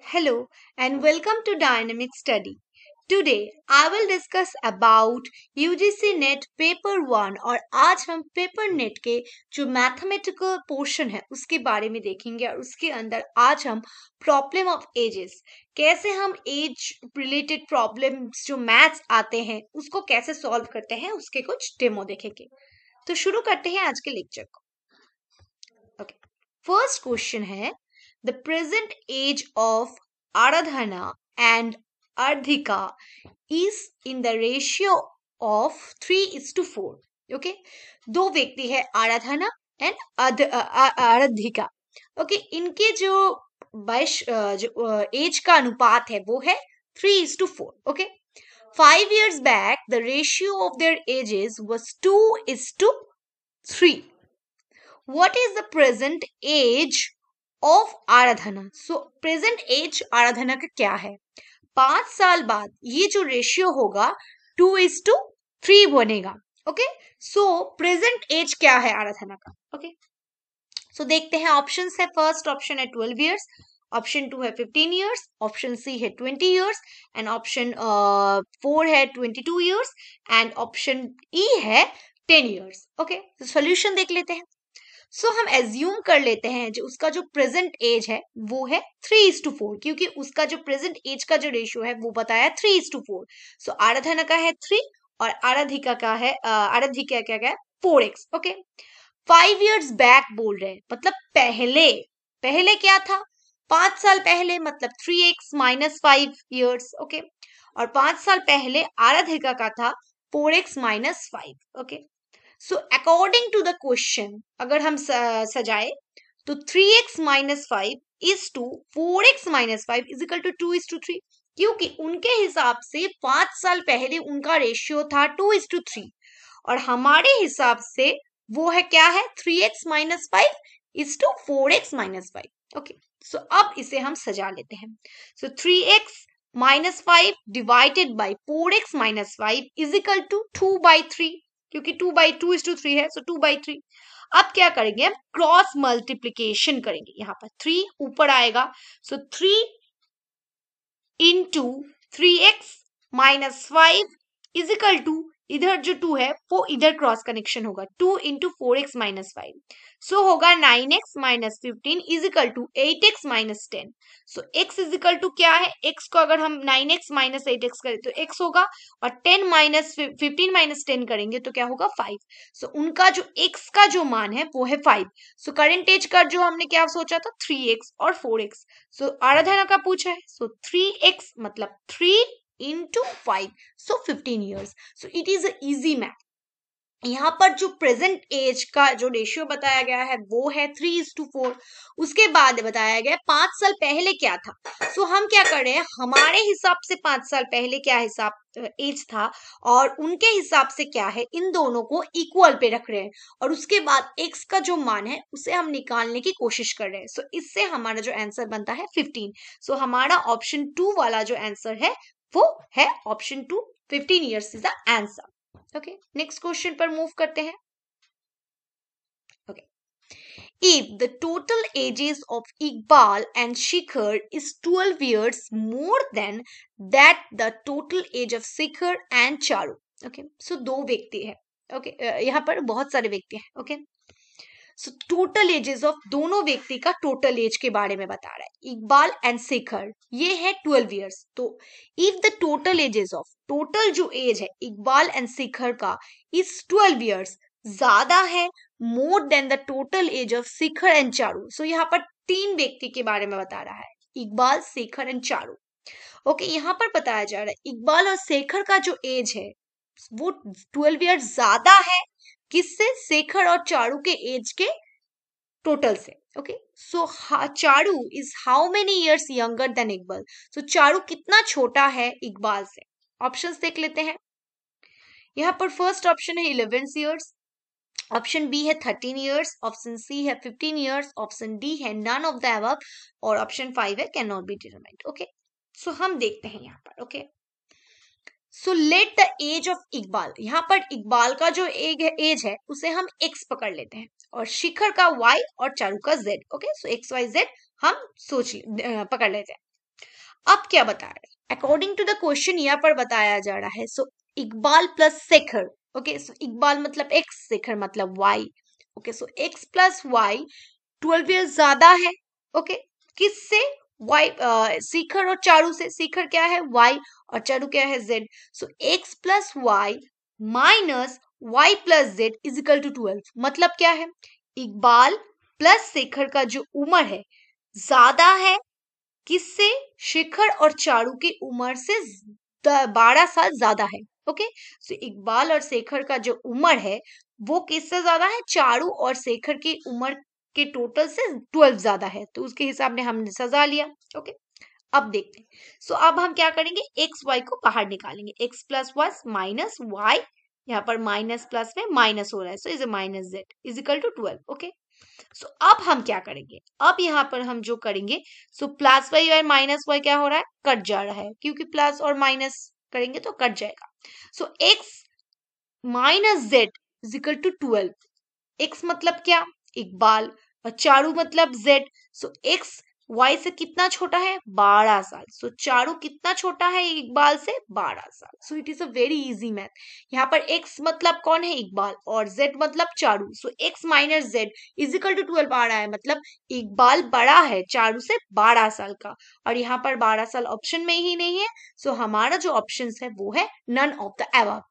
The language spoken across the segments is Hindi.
Hello and welcome to Dynamic Study. Today I will discuss about UGC net paper 1 और आज हम पेपर नेट के जो मैथमेटिकल पोर्शन है उसके बारे में देखेंगे और उसके अंदर आज हम प्रॉब्लम ऑफ एजेस कैसे हम एज रिलेटेड प्रॉब्लम्स जो मैथ्स आते हैं उसको कैसे सॉल्व करते हैं उसके कुछ डेमो देखेंगे। तो शुरू करते हैं आज के लेक्चर को। ओके, फर्स्ट क्वेश्चन है the present age of Aradhana and Ardhika is in the ratio of 3:4. Okay, दो व्यक्ति है आराधना एंड आराधिका। ओके, इनके जो वयस जो एज का अनुपात है वो है 3:4. Okay, 5 years back the ratio of their ages was 2:3. What is the present age of Aradhana? So present age Aradhana का क्या है? 5 साल बाद ये जो रेशियो होगा 2:3 बनेगा। ओके, सो प्रेजेंट एज क्या है आराधना का? ओके, सो देखते हैं ऑप्शंस है। फर्स्ट ऑप्शन है 12 इयर्स, ऑप्शन 2 है 15 इयर्स, ऑप्शन सी है 20 इयर्स एंड ऑप्शन 4 है 22 इयर्स एंड ऑप्शन ई है 10 इयर्स। ओके, सॉल्यूशन देख लेते हैं। सो हम एज्यूम कर लेते हैं जो उसका जो प्रेजेंट एज है वो है 3:4, क्योंकि उसका जो प्रेजेंट एज का जो रेशियो है वो बताया 3:4। सो आराधना का है 3 और आराधिका का है 4x। ओके, 5 years बैक बोल रहे हैं, मतलब पहले पहले क्या था? 5 साल पहले, मतलब 3x - 5 years। ओके, और 5 साल पहले आराधिका का था 4x - 5। Okay, so according to the question अगर हम सजाए तो 3x - 5 is to 4x - 5 is equal to 2:3, क्योंकि उनके हिसाब से 5 साल पहले उनका रेशियो था 2:3 और हमारे हिसाब से वो है क्या है? 3x - 5 is to 4x - 5। Okay, so अब इसे हम सजा लेते हैं। So 3x - 5 divided by 4x - 5 is equal to 2/3, क्योंकि 2/2:3 है, सो 2/3। अब क्या करेंगे? हम क्रॉस मल्टीप्लीकेशन करेंगे। यहाँ पर 3 ऊपर आएगा, so 3 into 3x - 5 is equal to, इधर जो 2 है वो इधर क्रॉस कनेक्शन होगा, 2 इंटू 4x - 5, सो होगा 9x - 15 is equal to 8x - 10। So x is equal to क्या है? x को अगर हम 9x - 8x करें तो x होगा और 15 - 10 करेंगे तो क्या होगा? 5। सो उनका जो x का जो मान है वो है 5। सो करंट एज का जो हमने क्या सोचा था? 3x और 4x। सो आराधना का पूछा है, सो 3x मतलब 3 into 5, so 15 years. So it is an easy math. यहाँ पर जो प्रेजेंट एज का जो रेशियो बताया गया है वो है 3:4। उसके बाद बताया गया 5 साल पहले क्या था। सो हम क्या कर रहे हैं? हमारे हिसाब से 5 साल पहले क्या हिसाब एज था और उनके हिसाब से क्या है, इन दोनों को इक्वल पे रख रहे हैं और उसके बाद x का जो मान है उसे हम निकालने की कोशिश कर रहे हैं। सो इससे हमारा जो आंसर बनता है 15। सो हमारा ऑप्शन 2 वाला जो आंसर है वो है option 2, 15 years is the answer. Okay, next question पर मूव करते हैं। Okay, if the total ages of Iqbal and Shikhar is 12 years more than that the total age of Shikhar and Charu. Okay, so दो व्यक्ति है। ओके, यहाँ पर बहुत सारे व्यक्ति हैं। Okay, so total ages of दोनों व्यक्ति का टोटल एज के बारे में बता रहा है। इकबाल एंड शेखर ये है 12 इयर्स। तो if the total ages of, total जो एज है इकबाल एंड शेखर का इज 12 इयर्स, ज्यादा है more than the total age of Shekhar and Charu. So यहाँ पर 3 व्यक्ति के बारे में बता रहा है, इकबाल, शेखर एंड चारू। ओके, यहाँ पर बताया जा रहा है इकबाल और शेखर का जो एज है वो 12 इयर्स ज्यादा है किससे? शेखर और चारू के एज के टोटल से। Okay, so Charu is how many years younger than Iqbal? So Charu कितना छोटा है इकबाल से? ऑप्शंस देख लेते हैं। यहाँ पर फर्स्ट ऑप्शन है 11 इयर्स, ऑप्शन बी है 13 इयर्स, ऑप्शन सी है 15 इयर्स, ऑप्शन डी है नन ऑफ द अबव और ऑप्शन 5 है can not be determined. Okay, so हम देखते हैं यहाँ पर। Okay, so let the age of Iqbal, यहाँ पर इकबाल का जो एज है उसे हम x पकड़ लेते हैं और शिखर का y और चारू का z। ओके, सो x y z हम पकड़ लेते हैं। अब क्या बता रहा है, अकॉर्डिंग टू द क्वेश्चन यहाँ पर बताया जा रहा है, सो इकबाल प्लस शेखर, ओके, सो इकबाल मतलब x, शेखर मतलब y, ओके, सो x प्लस y 12 ईयर्स ज्यादा है, ओके, किससे, y, शिखर और चारू से, शिखर क्या है y और चारू क्या है z, so x plus y minus y plus z is equal to 12, मतलब क्या है, इकबाल प्लस शेखर का जो उम्र है ज्यादा है किससे, शिखर और चारू की उम्र से 12 साल ज्यादा है, ओके, सो इकबाल और शेखर का जो उम्र है वो किससे ज्यादा है, चारू और शेखर की उम्र के टोटल से 12 ज्यादा है, तो उसके हिसाब में हमने सजा लिया, ओके। अब देखते हैं, सो अब हम क्या करेंगे, एक्स वाई को बाहर निकालेंगे, X plus Y minus Y, यहाँ पर माइनस प्लस में माइनस हो रहा है, so is minus Z is equal to 12, okay. So अब हम क्या करेंगे, अब यहाँ पर हम जो करेंगे, सो प्लस वाई और माइनस वाई क्या हो रहा है, कट जा रहा है, क्योंकि प्लस और माइनस करेंगे तो कट जाएगा, so X minus Z is equal to 12, X मतलब क्या, इकबाल, और चारू मतलब जेड, सो एक्स वाई से कितना छोटा है, 12 साल, सो चारू कितना छोटा है इकबाल से, 12 साल, so it is a very easy math. यहाँ पर एक्स मतलब कौन है, इकबाल, और जेड मतलब Charu, so X minus Z is equal to 12 आ रहा है, मतलब इकबाल बड़ा है चारू से 12 साल का, और यहाँ पर 12 साल ऑप्शन में ही नहीं है, सो हमारा जो ऑप्शन है वो है नन ऑफ द एबव।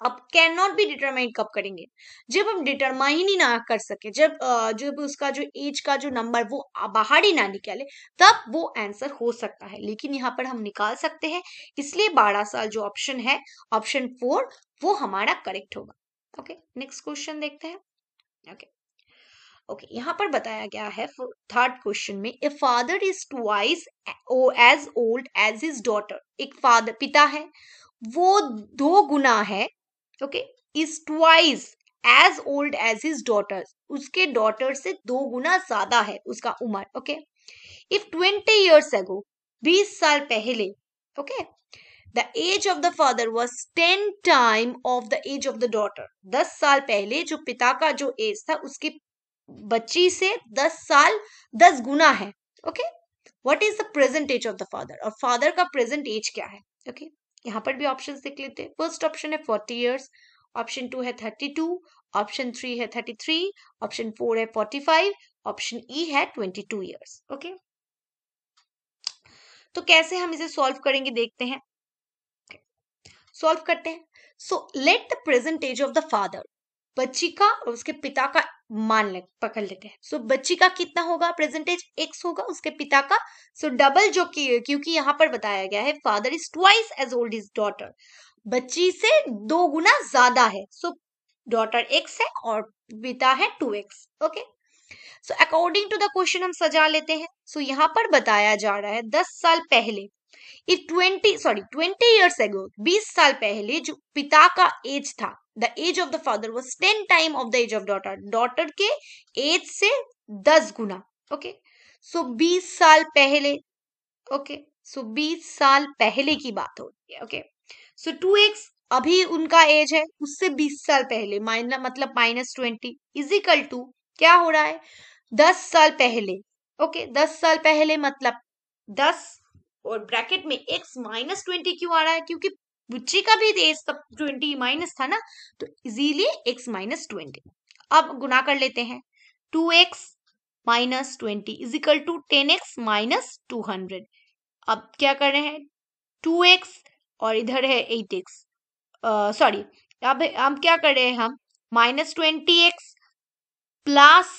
अब कैन नॉट बी डिटरमाइन कब करेंगे, जब हम डिटरमाइन ही ना कर सके, जब उसका जो एज का जो नंबर वो बाहर ही ना निकले, तब वो आंसर हो सकता है, लेकिन यहाँ पर हम निकाल सकते हैं, इसलिए 12 साल जो ऑप्शन है, ऑप्शन 4 वो हमारा करेक्ट होगा, ओके। नेक्स्ट क्वेश्चन देखते हैं, ओके, ओके, यहाँ पर बताया गया है थर्ड क्वेश्चन में, a father is twice as old as his daughter, एक फादर पिता है वो 2 गुना है, okay, is twice as old as his daughter, उसके डॉटर से 2 गुना ज्यादा है उसका उम्र, ओके, इफ 20 years ago 20 साल पहले, okay, the age of the father was 10 time of the age of the daughter, 10 साल पहले जो पिता का जो एज था उसकी बच्ची से 10 साल 10 गुना है, okay, what is the present age of the father, और फादर का प्रेजेंट एज क्या है, ओके, यहाँ पर भी ऑप्शंस देख लेते हैं, फर्स्ट ऑप्शन है 40 years, ऑप्शन 2 है 32, ऑप्शन 3 है 33, ऑप्शन 4 है 45, ऑप्शन ई है 22 years, ओके। तो कैसे हम इसे सॉल्व करेंगे देखते हैं, सॉल्व करते हैं, so let the present age of the father, बच्ची का और उसके पिता का पकड़ लेते हैं, सो बच्ची का कितना होगा, प्रेजेंटेज एक्स होगा, उसके पिता का सो डबल, जो क्योंकि यहाँ पर बताया गया है father is twice as old his daughter, बच्ची से 2 गुना ज्यादा है, सो डॉटर एक्स है और पिता है 2x, okay. So according to the question हम सजा लेते हैं, सो यहाँ पर बताया जा रहा है 10 साल पहले, इफ 20 years ago 20 साल पहले जो पिता का एज था, the age of the father was 10 time of the age of daughter, daughter के एज से 10 गुना, ओके, सो 20 साल पहले, ओके, सो 20 साल पहले की बात हो रही है, ओके, सो 2x अभी उनका एज है उससे 20 साल पहले, मतलब -20 इजिकल टू क्या हो रहा है, 10 साल पहले, ओके, 10 साल पहले मतलब 10 और ब्रैकेट में x -20 क्यों आ रहा है, क्योंकि बच्ची का भी एज तब 20 माइनस था ना, तो इजीली x -20, अब गुना कर लेते हैं, 2x -20 is equal to 10x -200, अब क्या कर रहे हैं 2x और इधर है 8x, सॉरी, अब क्या कर रहे हैं हम -20x प्लस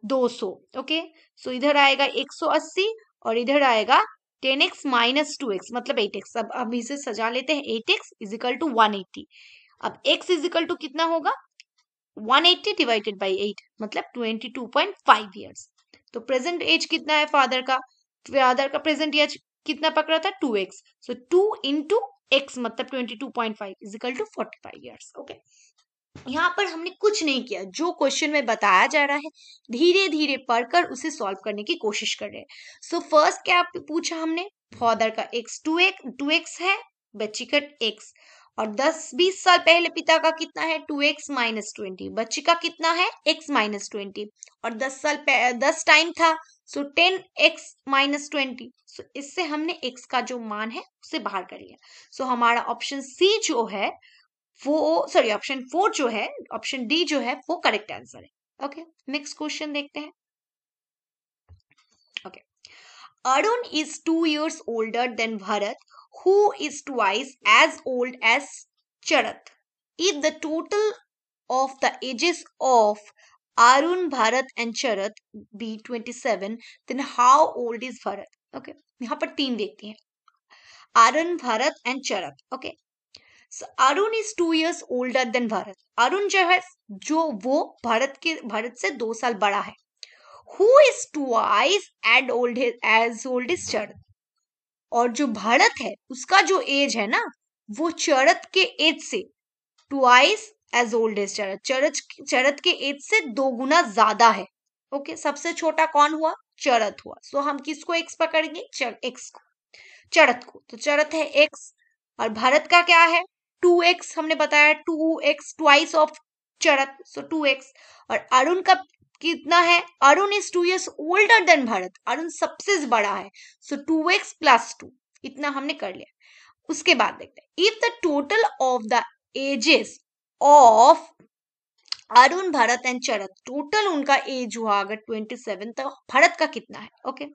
200, ओके, सो इधर आएगा 180 और इधर आएगा 10x -2x मतलब 8x, अब इसे सजा लेते हैं, 8x इज इक्वल टू 180, अब x इज इक्वल टू कितना होगा 180 डिवाइडेड बाई 8 मतलब 22.5 years, तो प्रेजेंट एज कितना है फादर का प्रेजेंट एज कितना पकड़ा था 2x, सो 2 into x मतलब 22.5 is equal to 45 years, okay. यहाँ पर हमने कुछ नहीं किया, जो क्वेश्चन में बताया जा रहा है धीरे धीरे पढ़कर उसे सॉल्व करने की कोशिश कर रहे हैं, सो फर्स्ट क्या पूछा हमने, फादर का x 2x है, बच्ची का x, और 10-20 साल पहले पिता का कितना है 2x माइनस 20, बच्ची का कितना है x माइनस 20, और 10 टाइम था सो 10x माइनस 20। सो इससे हमने x का जो मान है उसे बाहर कर लिया। सो हमारा ऑप्शन सी जो है वो, सॉरी ऑप्शन 4 जो है, ऑप्शन डी जो है वो करेक्ट आंसर है। ओके, नेक्स्ट क्वेश्चन देखते हैं। Okay, Arun is 2 years older than Bharat, who is twice as old as Charat. If the total of the ages of Arun, Bharat and Charat be 27, then how old is Bharat? Okay, यहाँ पर 3 देखते हैं, Arun, Bharat and Charat. Okay, so Arun is 2 years older than Bharat. Arun जो है, जो वो भारत से 2 साल बड़ा है। Who is twice as old as Charat? और जो भारत है उसका जो एज है ना वो चरत के एज से ट्वाइस एज ओल्ड एज चरत के एज से 2 गुना ज्यादा है। ओके, सबसे छोटा कौन हुआ? चरत हुआ। सो हम किसको एक्स पकड़ेंगे? एक्स को, चरत को। तो चरत है एक्स और भारत का क्या है 2x, हमने बताया 2x ट्वाइस ऑफ चरत, सो 2x। और अरुण का कितना है? Arun is 2 years older than Bharat, Arun सबसे बड़ा है, सो 2x प्लस 2, इतना हमने कर लिया। उसके बाद देखते हैं, if the total of the ages of Arun, Bharat and Charat, total उनका एज हुआ अगर 27, तो भारत का कितना है? ओके,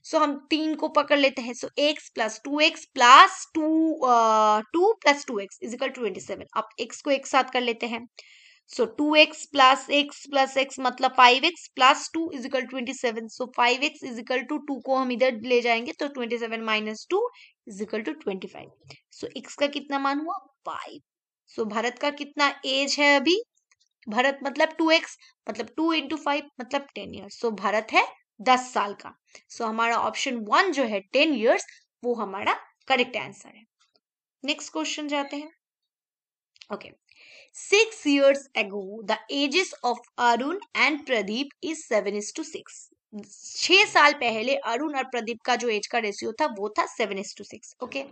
सो हम 3 को पकड़ लेते हैं। So x plus 2x plus 2 plus 2x is equal to 27। अब x को एक साथ कर लेते हैं। सो 2x प्लस x मतलब 5x plus 2 is equal to 27। So 5x is equal to 2 को हम इधर ले जाएंगे तो 27 minus 2 is equal to 25। So x का कितना मान हुआ? 5। सो भारत का कितना एज है अभी? भारत मतलब 2x मतलब 2 इंटू 5 मतलब 10 ईयर्स। सो भारत है 10 साल का। सो हमारा ऑप्शन 1 जो है 10 ईयर्स वो हमारा करेक्ट आंसर है। नेक्स्ट क्वेश्चन जाते हैं। Okay, 6 years ago the ages of Arun and Pradeep is 7:6। 6 साल पहले अरुण और प्रदीप का जो एज का रेशियो था वो था 7:6। Okay,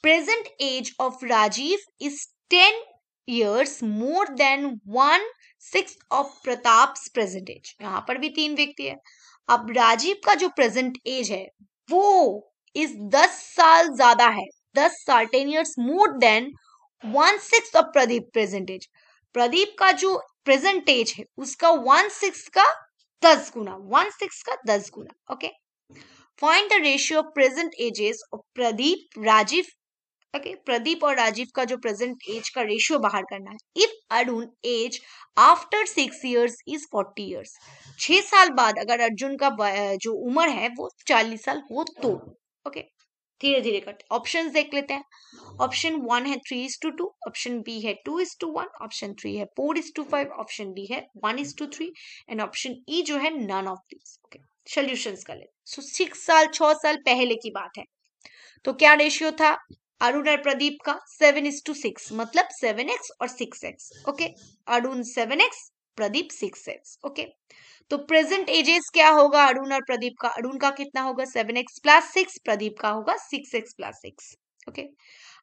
present age of Rajeev is 10 years more than 1/6 of Pratap's present age. यहाँ पर भी 3 व्यक्ति है। अब राजीव का जो प्रेजेंट एज है वो इस 10 साल ज्यादा है, 10 साल 10 years more than 1/6 of Pradeep present age. Pradeep का जो प्रेजेंट एज है उसका 1/6 का 10 गुना, 1/6 का 10 गुना। Okay, find the ratio of present ages of Pradeep Rajeev. Okay, Pradeep और राजीव का जो प्रेजेंट एज का रेशियो बाहर करना है। If Arun age after 6 years is 40 years, 6 साल बाद अगर अर्जुन का जो उम्र है वो 40 साल हो तो। ओके, धीरे धीरे करते ऑप्शंस देख लेते हैं। ऑप्शन 1 है 3:2, ऑप्शन बी है 2:1, ऑप्शन 3 है 4:5, ऑप्शन डी है 1:3 एंड ऑप्शन ई जो है none of this. Okay, solutions कर लेते। सो 6 साल 6 साल पहले की बात है तो क्या रेशियो था अरुण और प्रदीप का? 7:6 मतलब 7x और 6x। Okay, Arun 7x, Pradeep 6x। Okay, तो प्रेजेंट एजेस क्या होगा अरुण और प्रदीप का? अरुण का कितना होगा? 7x प्लस 6, प्रदीप का होगा 6x प्लस 6। ओके,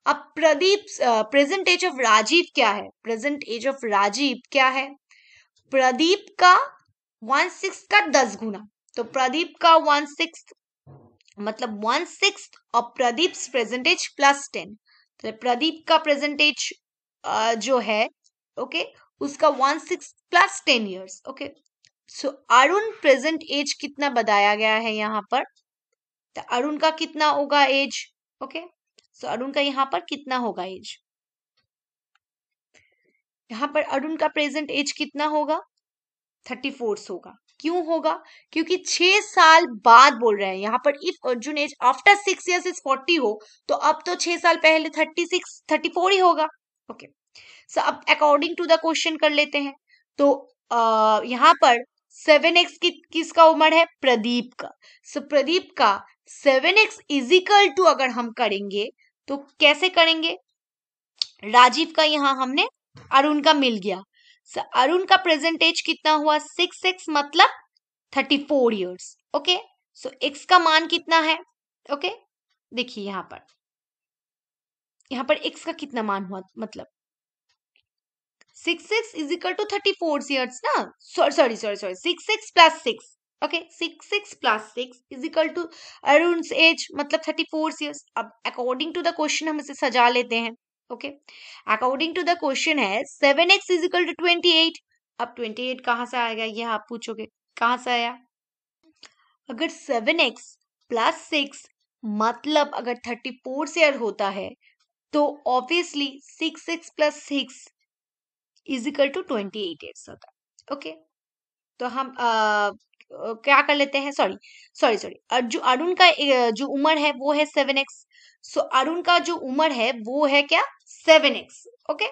अब Pradeep present age of Rajiv क्या है? प्रेजेंट एज ऑफ राजीव क्या है? प्रदीप का 1/6 का 10 गुना, तो प्रदीप का 1/6 मतलब 1/6 ऑफ प्रदीप प्रेजेंटेज प्लस 10। तो प्रदीप का प्रेजेंटेज जो है ओके उसका 1/6 प्लस 10 years। ओके, सो अरुण प्रेजेंट एज कितना बताया गया है यहाँ पर? तो अरुण का कितना होगा एज? ओके, सो अरुण का यहाँ पर कितना होगा एज? यहाँ पर अरुण का प्रेजेंट एज कितना होगा? 34 होगा। क्यों होगा? क्योंकि 6 साल बाद बोल रहे हैं यहाँ पर। If Arjun age after 6 years is 40 हो तो अब तो 6 साल पहले 34 ही होगा। ओके, सो अब अकॉर्डिंग टू द क्वेश्चन कर लेते हैं। तो यहाँ पर 7x किसका उम्र है? प्रदीप का। सो प्रदीप का 7x इज इक्वल टू अगर हम करेंगे तो कैसे करेंगे? राजीव का यहाँ हमने अरुण का मिल गया। सो अरुण का प्रेजेंट एज कितना हुआ? 6x मतलब 34 years। ओके, सो x का मान कितना है? ओके, देखिए यहाँ पर यहाँ पर x का कितना मान हुआ, मतलब 6x is equal to 34 years ना, sorry 6x plus 6, okay 6x plus 6 is equal to Arun's age मतलब 34 ईयर्स। अब अकॉर्डिंग टू द क्वेश्चन हम इसे सजा लेते हैं, okay according to the question है 7x इज इक्वल टू 28। अब 28 कहाँ से आएगा, ये आप पूछोगे कहाँ से आया। अगर 7x प्लस 6 मतलब अगर 34 ईयर होता है तो obviously 6x plus 6 is equal to 28 years होता है, ओके तो हम क्या कर लेते हैं, सॉरी जो अरुण का जो उम्र है वो है 7x। सो अरुण का जो उम्र है वो है क्या 7x, ओके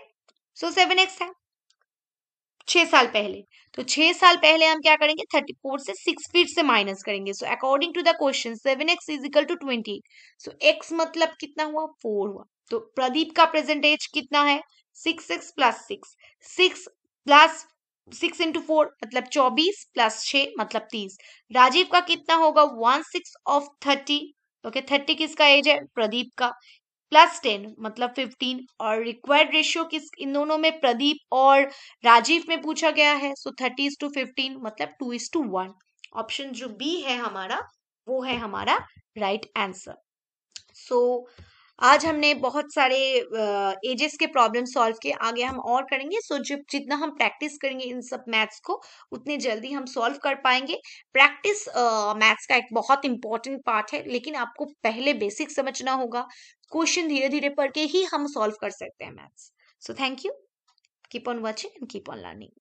सो 7x है 6 साल पहले। तो 6 साल पहले हम क्या करेंगे 34 से 6 फीट से माइनस करेंगे। So according to the question 7x is equal to 28। So x मतलब कितना हुआ 4 हुआ। तो प्रदीप का प्रेजेंट एज कितना है 6x प्लस 6, 6 प्लस 6 इंटू 4 मतलब 24 प्लस 6 मतलब 30। राजीव का कितना होगा 1/6 ऑफ 30, ओके 30 किसका एज है प्रदीप का, प्लस 10 मतलब 15। और रिक्वायर्ड रेशियो किस इन दोनों में प्रदीप और राजीव में पूछा गया है। सो 30:15 मतलब 2:1। ऑप्शन जो बी है हमारा वो है हमारा राइट आंसर। सो आज हमने बहुत सारे एजेस के प्रॉब्लम सॉल्व किए, आगे हम और करेंगे। सो जितना हम प्रैक्टिस करेंगे इन सब मैथ्स को उतने जल्दी हम सॉल्व कर पाएंगे। प्रैक्टिस मैथ्स का एक बहुत इंपॉर्टेंट पार्ट है, लेकिन आपको पहले बेसिक समझना होगा। क्वेश्चन धीरे धीरे पढ़ के ही हम सॉल्व कर सकते हैं maths. So thank you, keep on watching and keep on learning.